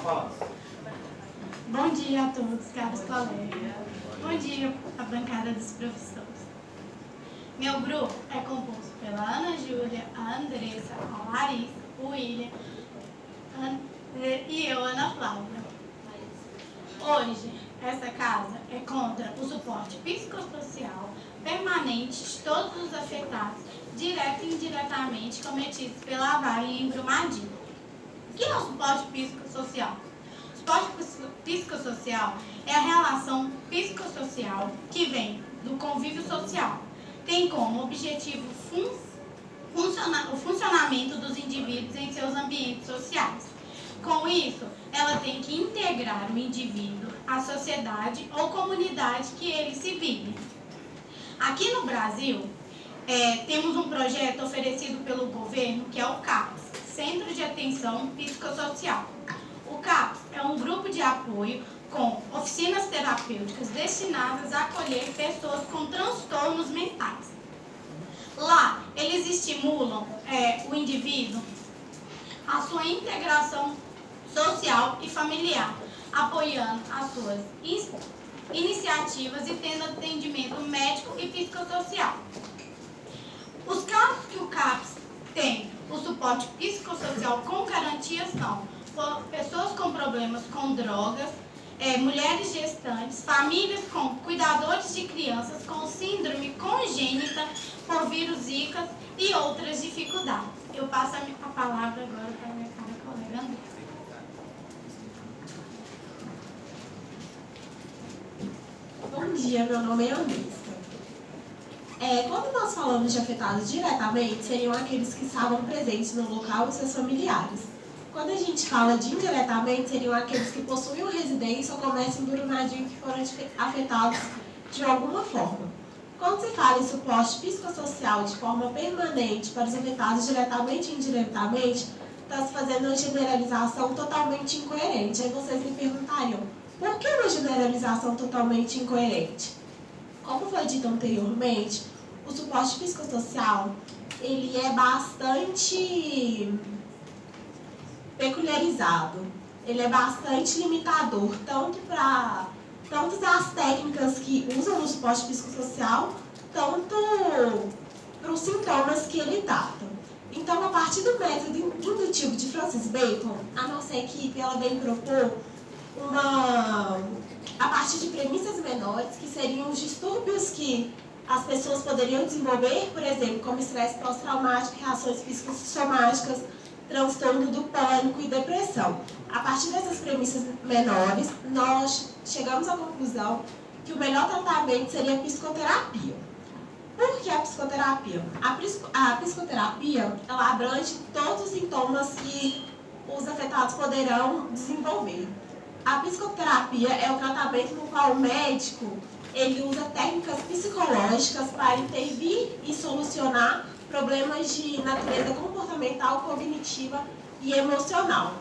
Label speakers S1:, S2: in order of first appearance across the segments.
S1: falar.
S2: Bom dia a todos, caros colegas. Bom dia à bancada dos professores. Meu grupo é composto pela Ana Júlia, a Andressa, a Larissa, o William e eu, Ana Flávia. Hoje, essa casa é contra o suporte psicossocial permanente de todos os afetados, direto e indiretamente, cometidos pela Vale em Brumadinho. O que é o suporte psicossocial? O suporte psicossocial é a relação psicossocial que vem do convívio social. Tem como objetivo o funcionamento dos indivíduos em seus ambientes sociais. Com isso, ela tem que integrar o indivíduo à sociedade ou comunidade que ele se vive. Aqui no Brasil, temos um projeto oferecido pelo governo que é o CAPS, Centro de Atenção Psicossocial. O CAPS é um grupo de apoio com oficinas terapêuticas destinadas a acolher pessoas com transtornos mentais. Lá, eles estimulam o indivíduo a sua integração social e familiar, apoiando as suas iniciativas e tendo atendimento médico e psicossocial. Os casos que o CAPS tem o suporte psicossocial com garantia são pessoas com problemas com drogas, mulheres gestantes, famílias com cuidadores de crianças com síndrome congênita por vírus Zika e outras dificuldades. Eu passo a palavra agora para a minha cara colega André.
S3: Bom dia, meu nome é Andressa. Quando nós falamos de afetados diretamente, seriam aqueles que estavam presentes no local e seus familiares. Quando a gente fala de indiretamente, seriam aqueles que possuíam residência ou comércio em Brumadinho que foram afetados de alguma forma. Quando se fala em suporte psicossocial de forma permanente para os afetados diretamente e indiretamente, está se fazendo uma generalização totalmente incoerente. Aí vocês me perguntariam, por que uma generalização totalmente incoerente? Como foi dito anteriormente, o suporte psicossocial ele é bastante peculiarizado, ele é bastante limitador, tanto as técnicas que usam no suporte psicossocial, tanto para os sintomas que ele trata. Então, a partir do método indutivo de Francis Bacon, a nossa equipe ela vem propor a partir de premissas menores, que seriam os distúrbios que as pessoas poderiam desenvolver, por exemplo, como estresse pós-traumático, reações psicossomáticas, transtorno do pânico e depressão. A partir dessas premissas menores, nós chegamos à conclusão que o melhor tratamento seria a psicoterapia. Por que a psicoterapia? A psicoterapia ela abrange todos os sintomas que os afetados poderão desenvolver. A psicoterapia é o tratamento no qual o médico ele usa técnicas psicológicas para intervir e solucionar problemas de natureza comportamental, cognitiva e emocional.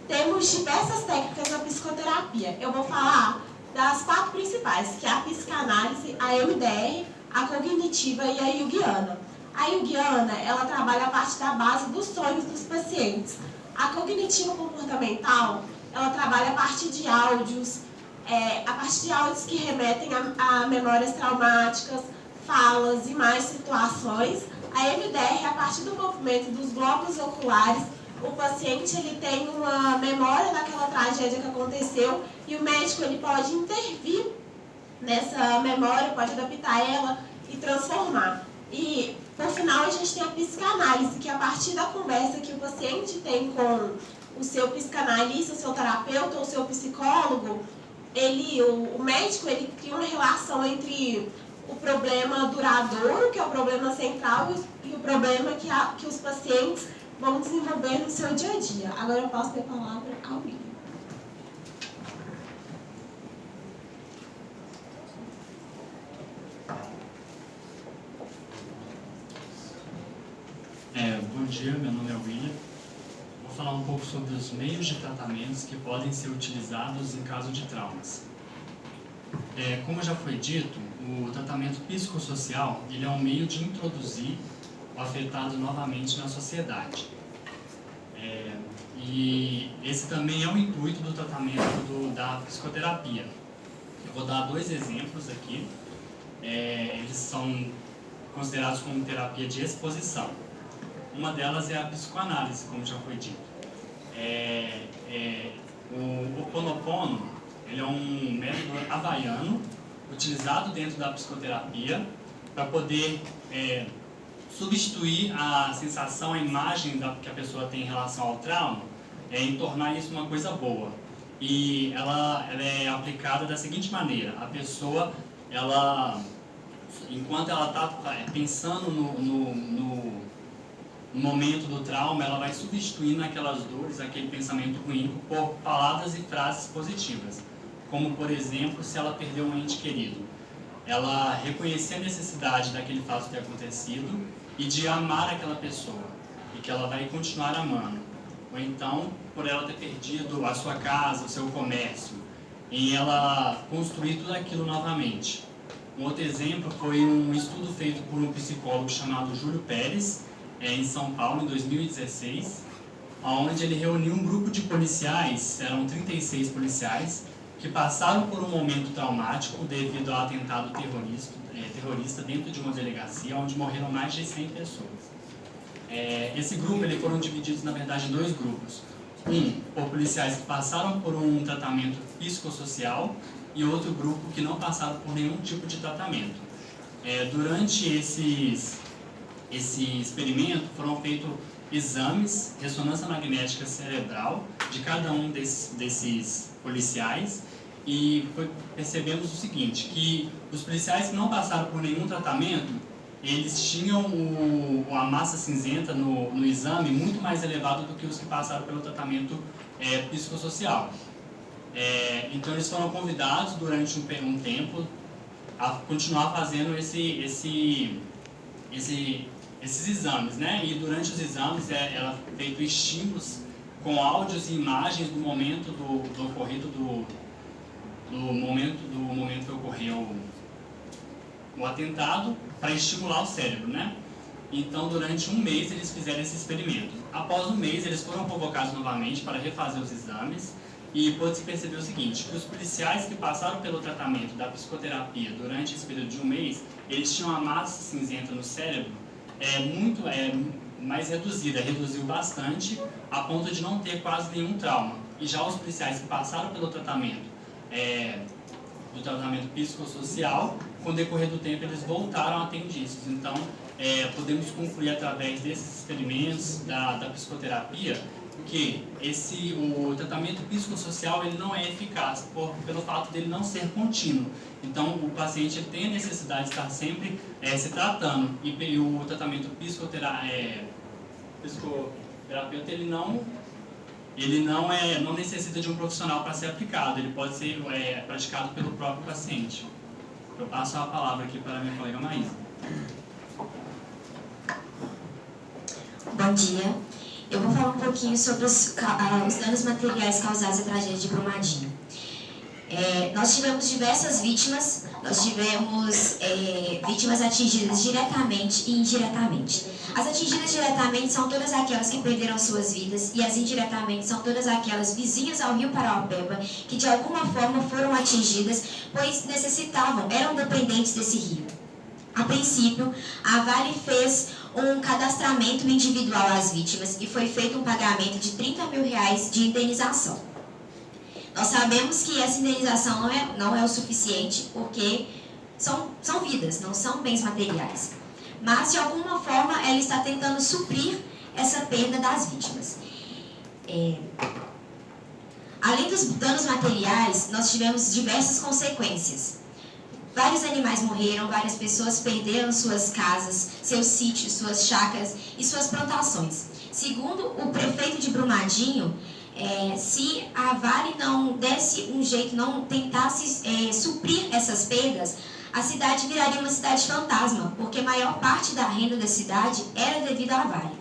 S3: Temos diversas técnicas na psicoterapia. Eu vou falar das 4 principais, que é a psicanálise, a MDR, a cognitiva e a junguiana. A junguiana, ela trabalha a partir da base dos sonhos dos pacientes. A cognitiva comportamental, ela trabalha a partir de áudios que remetem a memórias traumáticas, falas e mais situações. A MDR, a partir do movimento dos glóbulos oculares, o paciente ele tem uma memória daquela tragédia que aconteceu e o médico ele pode intervir nessa memória, pode adaptar ela e transformar. E, por final, a gente tem a psicanálise, que a partir da conversa que o paciente tem com o seu psicanalista, o seu terapeuta ou o seu psicólogo, o médico ele cria uma relação entre o problema duradouro, que é o problema central, e o problema que os pacientes vão desenvolver no seu dia a dia. Agora eu passo a palavra ao William.
S4: Bom dia, meu nome é William. Vou falar um pouco sobre os meios de tratamentos que podem ser utilizados em caso de traumas. Como já foi dito, o tratamento psicossocial ele é um meio de introduzir o afetado novamente na sociedade. E esse também é o intuito do tratamento da psicoterapia. Eu vou dar 2 exemplos aqui. Eles são considerados como terapia de exposição. Uma delas é a psicoanálise, como já foi dito. O Ho'oponopono, ele é um método havaiano utilizado dentro da psicoterapia para poder substituir a sensação, a imagem que a pessoa tem em relação ao trauma, em tornar isso uma coisa boa. E ela é aplicada da seguinte maneira: a pessoa, enquanto ela está pensando no momento do trauma, ela vai substituindo aquelas dores, aquele pensamento ruim, por palavras e frases positivas. Como, por exemplo, se ela perdeu um ente querido, ela reconhecer a necessidade daquele fato ter acontecido e de amar aquela pessoa, e que ela vai continuar amando. Ou então, por ela ter perdido a sua casa, o seu comércio, e ela construir tudo aquilo novamente. Um outro exemplo foi um estudo feito por um psicólogo chamado Júlio Pérez, em São Paulo, em 2016, onde ele reuniu um grupo de policiais, eram 36 policiais, que passaram por um momento traumático devido ao atentado terrorista dentro de uma delegacia, onde morreram mais de 100 pessoas. Esse grupo, eles foram divididos, na verdade, em 2 grupos. Um, por policiais que passaram por um tratamento psicossocial, e outro grupo que não passaram por nenhum tipo de tratamento. Durante esse experimento, foram feitos exames, ressonância magnética cerebral, de cada um desses policiais, e percebemos o seguinte, que os policiais que não passaram por nenhum tratamento, eles tinham a massa cinzenta no exame muito mais elevada do que os que passaram pelo tratamento psicossocial. Então eles foram convidados durante um tempo a continuar fazendo esses exames, né? E durante os exames era feito estímulos com áudios e imagens do momento do ocorrido do momento que ocorreu o atentado, para estimular o cérebro, né? Então, durante um mês, eles fizeram esse experimento. Após um mês, eles foram convocados novamente para refazer os exames, e pôde-se perceber o seguinte, que os policiais que passaram pelo tratamento da psicoterapia durante esse período de um mês, eles tinham a massa cinzenta no cérebro muito mais reduzida, reduziu bastante, a ponto de não ter quase nenhum trauma. E já os policiais que passaram pelo tratamento do tratamento psicossocial, com o decorrer do tempo eles voltaram a ter indícios. Então, podemos concluir através desses experimentos da psicoterapia que o tratamento psicossocial ele não é eficaz pelo fato dele não ser contínuo. Então, o paciente ele tem a necessidade de estar sempre se tratando, e o tratamento psicoterapeuta ele não necessita de um profissional para ser aplicado, ele pode ser praticado pelo próprio paciente. Eu passo a palavra aqui para a minha colega Maísa.
S1: Bom dia. Eu vou falar um pouquinho sobre os danos materiais causados à tragédia de Brumadinho. Nós tivemos diversas vítimas, vítimas atingidas diretamente e indiretamente. As atingidas diretamente são todas aquelas que perderam suas vidas, e as indiretamente são todas aquelas vizinhas ao Rio Paraopeba que de alguma forma foram atingidas, pois eram dependentes desse rio. A princípio, a Vale fez um cadastramento individual às vítimas e foi feito um pagamento de R$30 mil de indenização. Nós sabemos que essa indenização não é o suficiente, porque são vidas, não são bens materiais. Mas, de alguma forma, ela está tentando suprir essa perda das vítimas. Além dos danos materiais, nós tivemos diversas consequências. Vários animais morreram, várias pessoas perderam suas casas, seus sítios, suas chácaras e suas plantações. Segundo o prefeito de Brumadinho, se a Vale não desse um jeito, não tentasse suprir essas perdas, a cidade viraria uma cidade fantasma, porque a maior parte da renda da cidade era devido à Vale.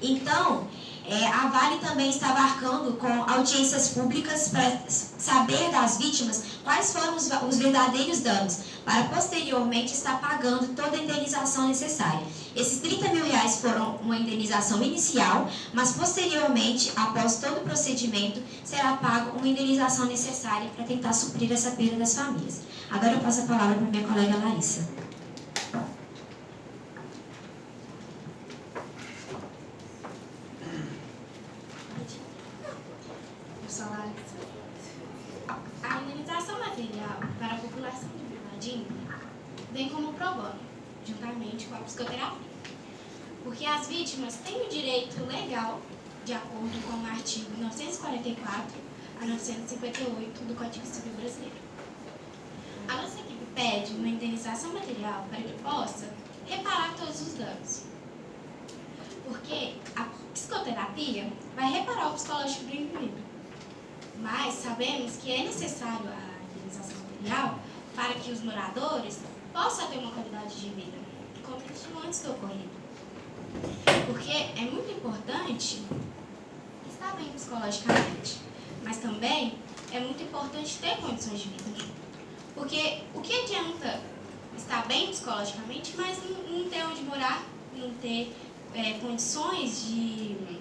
S1: Então, A Vale também estava arcando com audiências públicas para saber das vítimas quais foram os verdadeiros danos, para posteriormente estar pagando toda a indenização necessária. Esses R$30.000 foram uma indenização inicial, mas posteriormente, após todo o procedimento, será pago uma indenização necessária para tentar suprir essa perda das famílias. Agora eu passo a palavra para minha colega Larissa.
S2: A indenização material para a população de Brumadinho vem como pro bono, juntamente com a psicoterapia, porque as vítimas têm o direito legal, de acordo com o artigo 944 a 958 do Código Civil Brasileiro. A nossa equipe pede uma indenização material para que possa reparar todos os danos, porque a psicoterapia vai reparar o psicológico do indivíduo. Mas sabemos que é necessário a indenização material para que os moradores possam ter uma qualidade de vida, como eles tinham antes do ocorrido. Porque é muito importante estar bem psicologicamente, mas também é muito importante ter condições de vida. Porque o que adianta estar bem psicologicamente, mas não ter onde morar, não ter condições de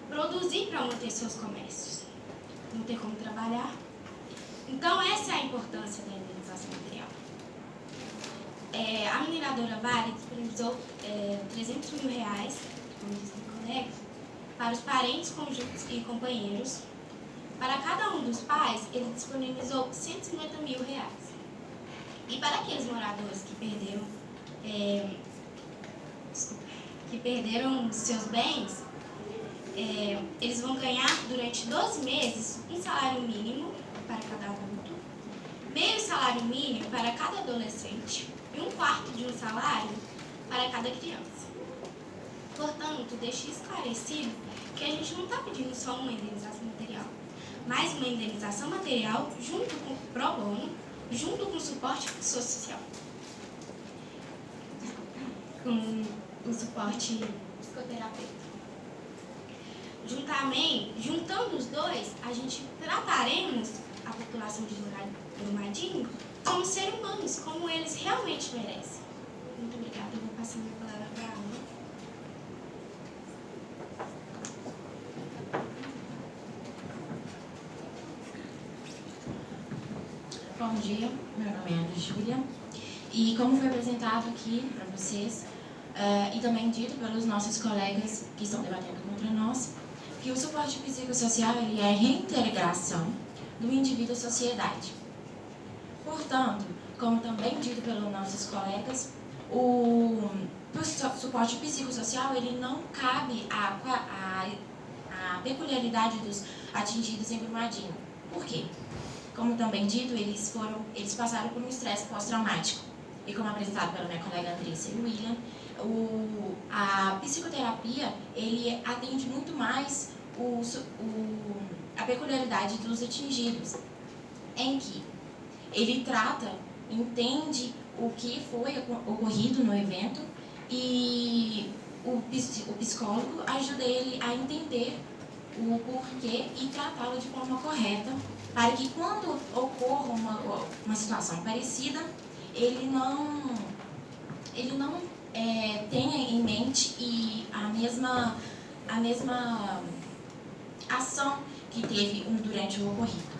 S2: produzir para manter seus comércios, não ter como trabalhar. Então, essa é a importância da indenização material. A mineradora Vale disponibilizou R$300.000, como disse meu colega, para os parentes, cônjuges e companheiros. Para cada um dos pais, ele disponibilizou R$150.000. E para aqueles moradores que perderam seus bens, eles vão ganhar durante 12 meses um salário mínimo para cada adulto, meio salário mínimo para cada adolescente e um quarto de um salário para cada criança. Portanto, deixo esclarecido que a gente não está pedindo só uma indenização material, mas uma indenização material junto com o pro bono, junto com o suporte social, com o suporte psicoterapêutico. Juntando os dois, a gente trataremos a população de Brumadinho como seres humanos, como eles realmente merecem. Muito obrigada. Eu vou passar minha palavra para a Ana.
S5: Bom dia, meu nome é Ana Júlia e como foi apresentado aqui para vocês e também dito pelos nossos colegas que estão debatendo contra nós, que o suporte psicossocial ele é a reintegração do indivíduo à sociedade. Portanto, como também dito pelos nossos colegas, o suporte psicossocial ele não cabe à peculiaridade dos atingidos em Brumadinho. Por quê? Como também dito, eles passaram por um estresse pós-traumático. E como apresentado pela minha colega Andressa e William, a psicoterapia ele atende muito mais a peculiaridade dos atingidos, em que ele entende o que foi ocorrido no evento e o psicólogo ajuda ele a entender o porquê e tratá-lo de forma correta, para que quando ocorra uma situação parecida, ele não tenha em mente a mesma ação que teve durante o ocorrido.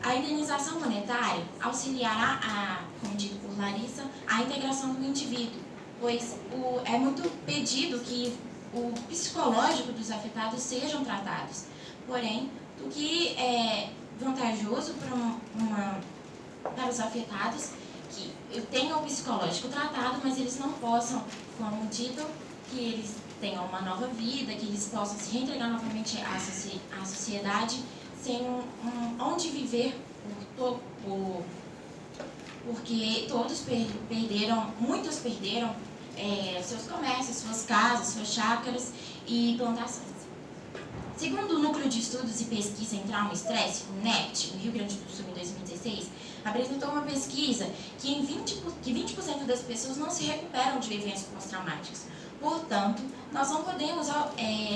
S5: A indenização monetária auxiliará, como dito por Larissa, a integração do indivíduo, pois é muito pedido que o psicológico dos afetados sejam tratados. Porém, o que é vantajoso para os afetados que tenham o psicológico tratado, mas eles não possam, como dito, que eles tenham uma nova vida, que eles possam se reintegrar novamente à sociedade sem onde viver, porque muitos perderam seus comércios, suas casas, suas chácaras e plantações. Segundo o Núcleo de Estudos e Pesquisa em Trauma e Estresse, o NET, no Rio Grande do Sul, em 2016, apresentou uma pesquisa que 20% das pessoas não se recuperam de eventos pós-traumáticos. Portanto, nós não podemos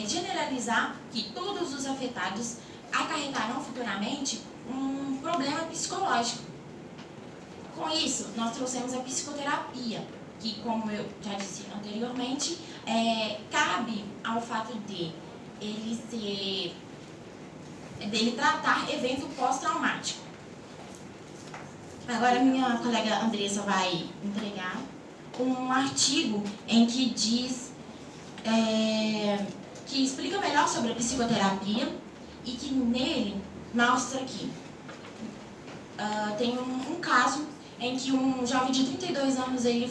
S5: generalizar que todos os afetados acarretarão futuramente um problema psicológico. Com isso, nós trouxemos a psicoterapia, que, como eu já disse anteriormente, cabe ao fato de dele tratar evento pós-traumático. Agora, minha colega Andressa vai entregar um artigo em que diz, que explica melhor sobre a psicoterapia e que nele mostra que tem um caso em que um jovem de 32 anos ele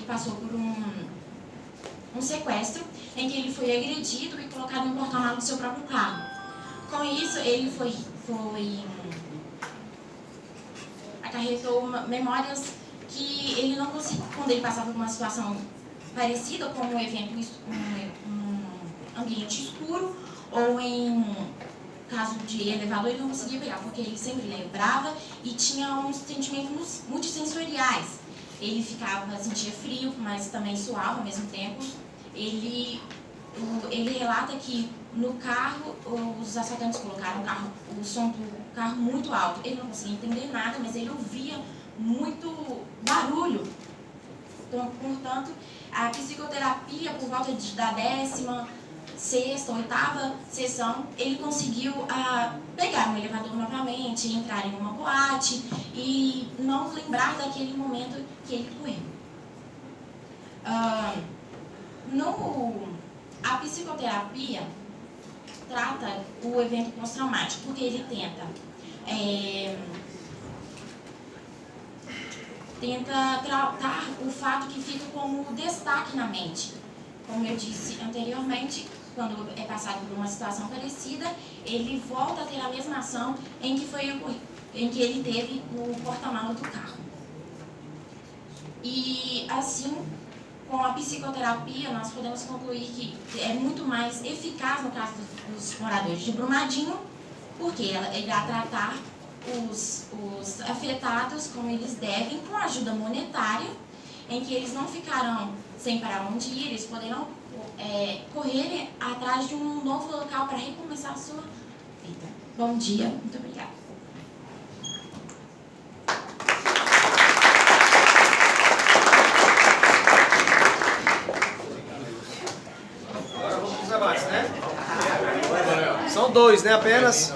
S5: passou por um sequestro, em que ele foi agredido e colocado no porta-malas do seu próprio carro. Com isso, ele acarretou memórias que ele não conseguia, quando ele passava por uma situação parecida, como um evento, um ambiente escuro, ou em caso de elevador, ele não conseguia pegar, porque ele sempre lembrava e tinha uns sentimentos multissensoriais. Ele sentia frio, mas também suava ao mesmo tempo. Ele relata que no carro, os assaltantes colocaram o som do carro muito alto. Ele não conseguia entender nada, mas ele ouvia muito barulho. Então, portanto, a psicoterapia, por volta da 16ª, 8ª sessão, ele conseguiu pegar um elevador novamente, entrar em uma boate e não lembrar daquele momento que ele correu. A psicoterapia trata o evento pós-traumático, porque ele tenta tratar o fato que fica como destaque na mente. Como eu disse anteriormente, quando é passado por uma situação parecida, ele volta a ter a mesma ação em que ele teve no porta-malas do carro. E assim, com a psicoterapia, nós podemos concluir que é muito mais eficaz no caso dos moradores de Brumadinho, porque ele irá tratar os afetados como eles devem, com ajuda monetária, em que eles não ficarão sem para onde ir, eles poderão correr atrás de um novo local para recomeçar a sua vida. Bom dia, muito obrigada.
S6: Agora vamos para os debates, né? São dois, né, apenas?